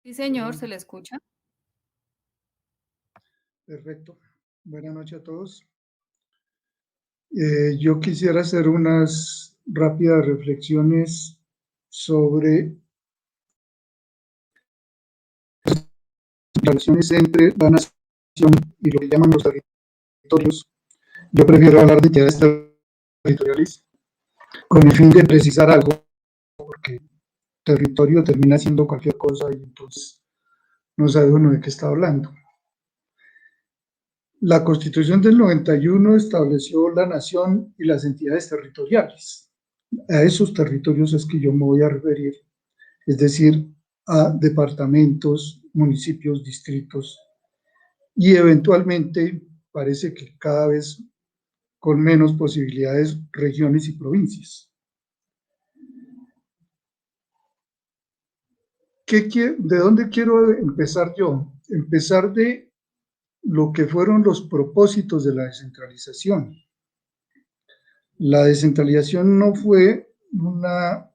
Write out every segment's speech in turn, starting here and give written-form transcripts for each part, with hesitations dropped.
Sí, señor, se le escucha. Perfecto. Buenas noches a todos. Yo quisiera hacer unas rápidas reflexiones sobre las relaciones entre la nación y lo que llaman los territorios. Yo prefiero hablar de entidades territoriales con el fin de precisar algo, porque territorio termina siendo cualquier cosa y entonces no sabe uno de qué está hablando. La Constitución del 91 estableció la nación y las entidades territoriales. A esos territorios es que yo me voy a referir, es decir, a departamentos, municipios, distritos y eventualmente parece que cada vez con menos posibilidades regiones y provincias. ¿De dónde quiero empezar yo? Empezar de lo que fueron los propósitos de la descentralización. La descentralización no fue una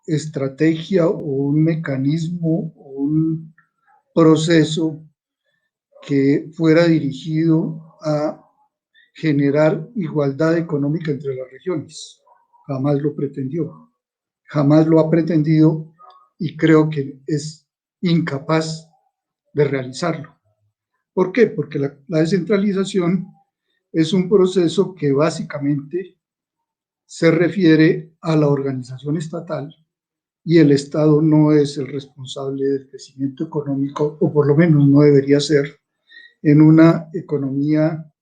estrategia o un mecanismo o un proceso que fuera dirigido a generar igualdad económica entre las regiones. Jamás lo pretendió, jamás lo ha pretendido y creo que es incapaz de realizarlo. ¿Por qué? Porque la descentralización es un proceso que básicamente se refiere a la organización estatal y el Estado no es el responsable del crecimiento económico, o por lo menos no debería ser, en una economía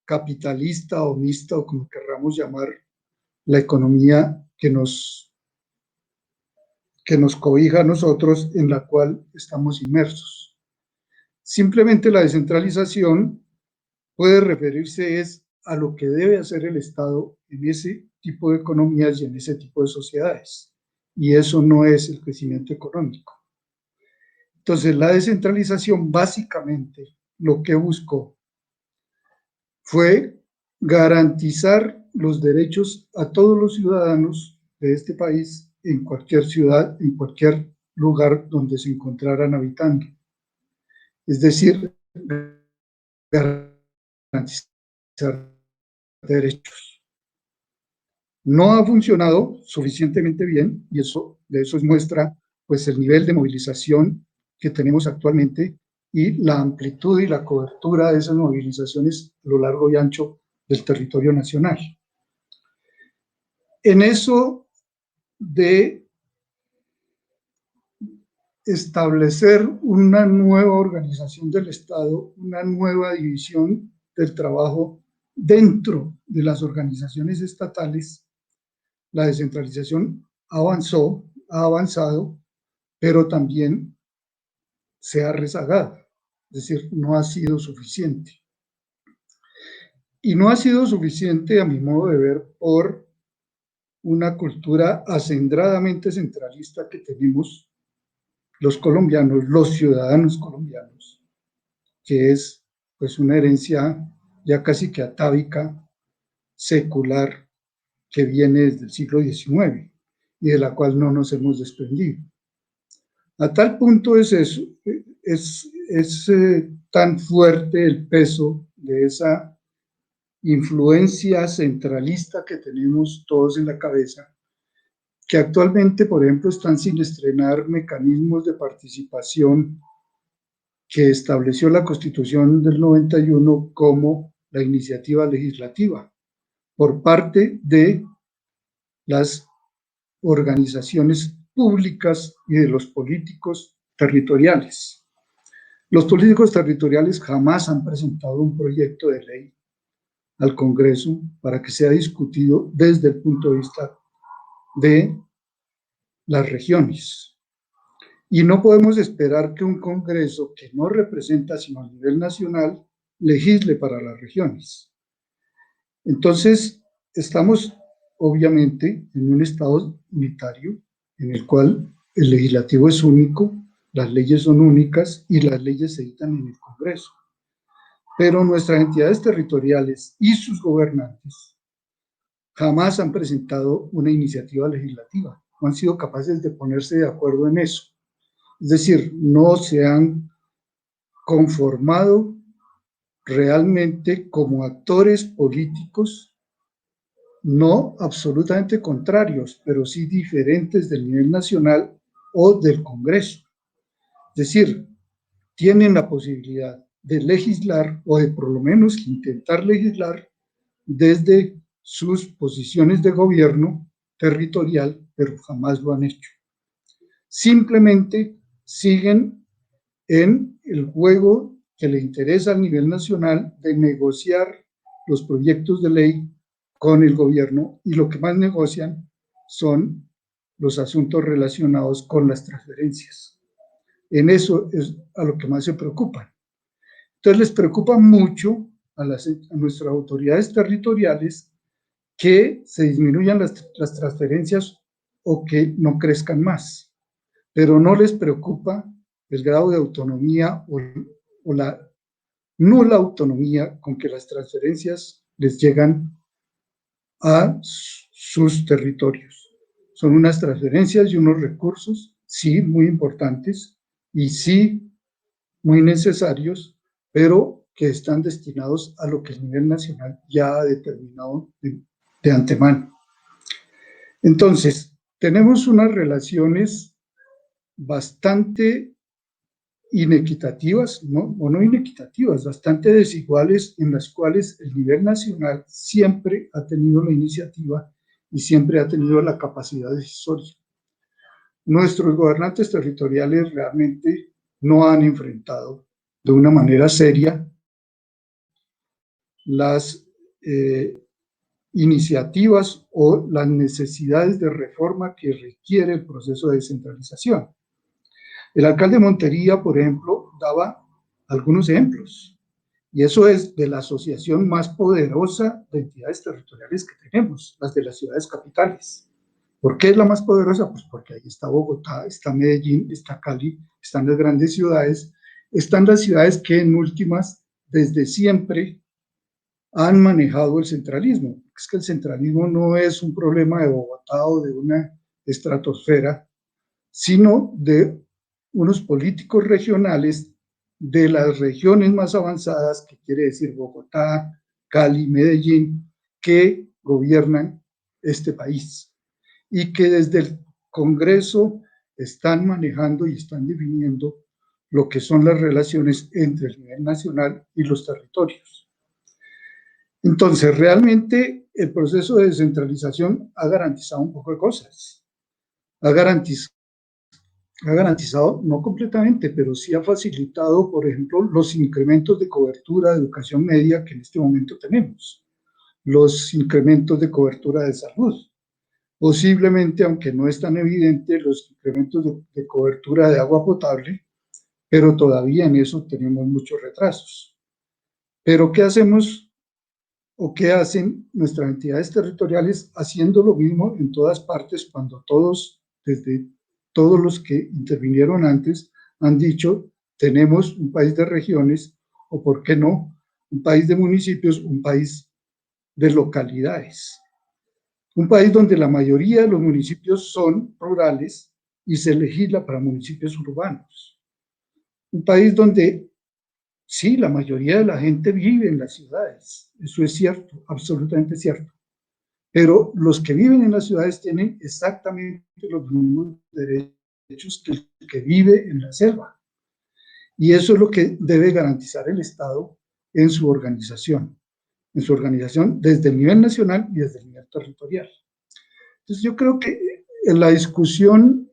capitalista o mixta, o como querramos llamar, la economía que nos cobija a nosotros, en la cual estamos inmersos. Simplemente la descentralización puede referirse es a lo que debe hacer el Estado en ese tipo de economías y en ese tipo de sociedades. Y eso no es el crecimiento económico. Entonces, la descentralización básicamente lo que buscó fue garantizar los derechos a todos los ciudadanos de este país en cualquier ciudad, en cualquier lugar donde se encontraran habitando. Es decir, garantizar derechos. No ha funcionado suficientemente bien y de eso es muestra pues el nivel de movilización que tenemos actualmente y la amplitud y la cobertura de esas movilizaciones a lo largo y ancho del territorio nacional. En eso de establecer una nueva organización del Estado, una nueva división del trabajo dentro de las organizaciones estatales, la descentralización ha avanzado, pero también se ha rezagado, es decir, no ha sido suficiente. Y no ha sido suficiente, a mi modo de ver, por una cultura acendradamente centralista que tenemos los colombianos, los ciudadanos colombianos, que es pues una herencia ya casi que atávica, secular, que viene desde el siglo XIX y de la cual no nos hemos desprendido. A tal punto es eso, es tan fuerte el peso de esa influencia centralista que tenemos todos en la cabeza, que actualmente, por ejemplo, están sin estrenar mecanismos de participación que estableció la Constitución del 91 como la iniciativa legislativa por parte de las organizaciones públicas y de los políticos territoriales. Los políticos territoriales jamás han presentado un proyecto de ley al Congreso para que sea discutido desde el punto de vista de las regiones. Y no podemos esperar que un Congreso que no representa sino a nivel nacional legisle para las regiones. Entonces, estamos obviamente en un estado unitario en el cual el legislativo es único, las leyes son únicas y las leyes se dictan en el Congreso. Pero nuestras entidades territoriales y sus gobernantes jamás han presentado una iniciativa legislativa, no han sido capaces de ponerse de acuerdo en eso. Es decir, no se han conformado realmente como actores políticos, no absolutamente contrarios, pero sí diferentes del nivel nacional o del Congreso. Es decir, tienen la posibilidad de legislar o de por lo menos intentar legislar desde sus posiciones de gobierno territorial, pero jamás lo han hecho. Simplemente siguen en el juego que le interesa al nivel nacional de negociar los proyectos de ley con el gobierno, y lo que más negocian son los asuntos relacionados con las transferencias. En eso es a lo que más se preocupan. Entonces les preocupa mucho a nuestras autoridades territoriales que se disminuyan las transferencias o que no crezcan más, pero no les preocupa el grado de autonomía o la nula autonomía con que las transferencias les llegan a sus territorios. Son unas transferencias y unos recursos, sí, muy importantes y sí, muy necesarios, pero que están destinados a lo que el nivel nacional ya ha determinado de antemano. Entonces, tenemos unas relaciones bastante inequitativas, ¿no? O no inequitativas, bastante desiguales, en las cuales el nivel nacional siempre ha tenido la iniciativa y siempre ha tenido la capacidad decisoria. Nuestros gobernantes territoriales realmente no han enfrentado de una manera seria las iniciativas o las necesidades de reforma que requiere el proceso de descentralización. El alcalde Montería, por ejemplo, daba algunos ejemplos, y eso es de la asociación más poderosa de entidades territoriales que tenemos, las de las ciudades capitales. ¿Por qué es la más poderosa? Pues porque ahí está Bogotá, está Medellín, está Cali, están las grandes ciudades, están las ciudades que en últimas, desde siempre, han manejado el centralismo. Es que el centralismo no es un problema de Bogotá o de una estratosfera, sino de unos políticos regionales de las regiones más avanzadas, que quiere decir Bogotá, Cali, Medellín, que gobiernan este país y que desde el Congreso están manejando y están definiendo lo que son las relaciones entre el nivel nacional y los territorios. Entonces, realmente el proceso de descentralización ha garantizado un poco de cosas. Ha garantizado, no completamente, pero sí ha facilitado, por ejemplo, los incrementos de cobertura de educación media que en este momento tenemos, los incrementos de cobertura de salud, posiblemente, aunque no es tan evidente, los incrementos de cobertura de agua potable, pero todavía en eso tenemos muchos retrasos. Pero ¿qué hacemos o qué hacen nuestras entidades territoriales haciendo lo mismo en todas partes cuando todos, desde todos los que intervinieron antes, han dicho, tenemos un país de regiones o, por qué no, un país de municipios, un país de localidades? Un país donde la mayoría de los municipios son rurales y se legisla para municipios urbanos. Un país donde sí, la mayoría de la gente vive en las ciudades, eso es cierto, absolutamente cierto. Pero los que viven en las ciudades tienen exactamente los mismos derechos que el que vive en la selva. Y eso es lo que debe garantizar el Estado en su organización desde el nivel nacional y desde el nivel territorial. Entonces yo creo que en la discusión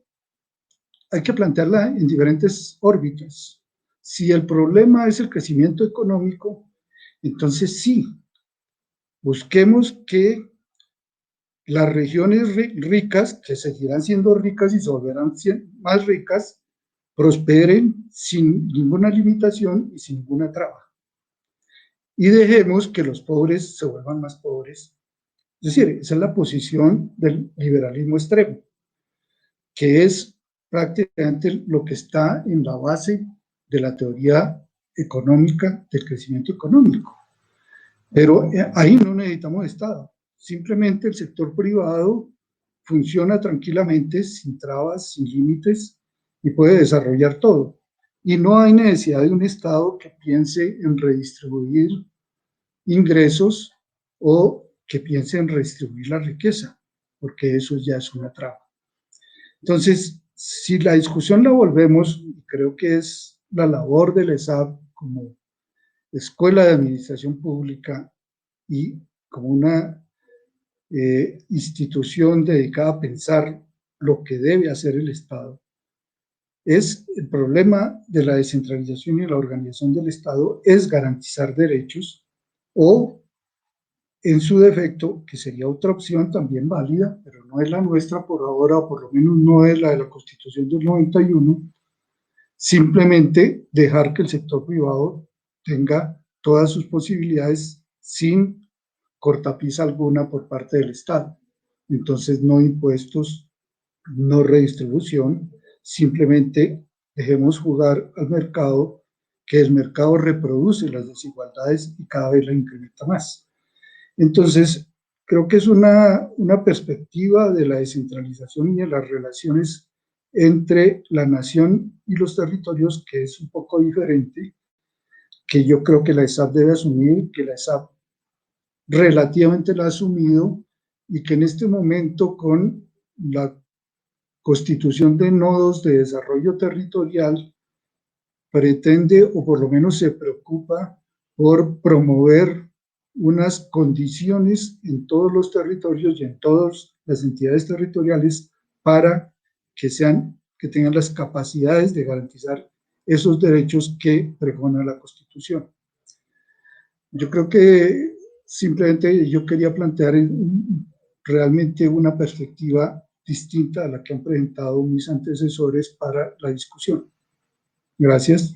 hay que plantearla en diferentes órbitas. Si el problema es el crecimiento económico, entonces sí, busquemos que las regiones ricas, que seguirán siendo ricas y se volverán más ricas, prosperen sin ninguna limitación y sin ninguna traba. Y dejemos que los pobres se vuelvan más pobres. Es decir, esa es la posición del liberalismo extremo, que es prácticamente lo que está en la base de la teoría económica del crecimiento económico. Pero ahí no necesitamos Estado, simplemente el sector privado funciona tranquilamente, sin trabas, sin límites, y puede desarrollar todo. Y no hay necesidad de un Estado que piense en redistribuir ingresos o que piense en redistribuir la riqueza, porque eso ya es una trampa. Entonces, si la discusión la volvemos, y creo que es la labor del ESAP como escuela de administración pública y como una institución dedicada a pensar lo que debe hacer el Estado, es el problema de la descentralización y la organización del Estado es garantizar derechos o, en su defecto, que sería otra opción también válida, pero no es la nuestra por ahora, o por lo menos no es la de la Constitución del 91, simplemente dejar que el sector privado tenga todas sus posibilidades sin cortapisa alguna por parte del Estado. Entonces, no impuestos, no redistribución, simplemente dejemos jugar al mercado, que el mercado reproduce las desigualdades y cada vez la incrementa más. Entonces, creo que es una perspectiva de la descentralización y de las relaciones entre la nación y los territorios que es un poco diferente, que yo creo que la ESAP debe asumir, que la ESAP relativamente la ha asumido y que en este momento con la constitución de nodos de desarrollo territorial pretende o por lo menos se preocupa por promover unas condiciones en todos los territorios y en todas las entidades territoriales para que tengan las capacidades de garantizar esos derechos que pregona la Constitución. Yo creo que simplemente yo quería plantear realmente una perspectiva distinta a la que han presentado mis antecesores para la discusión. Gracias.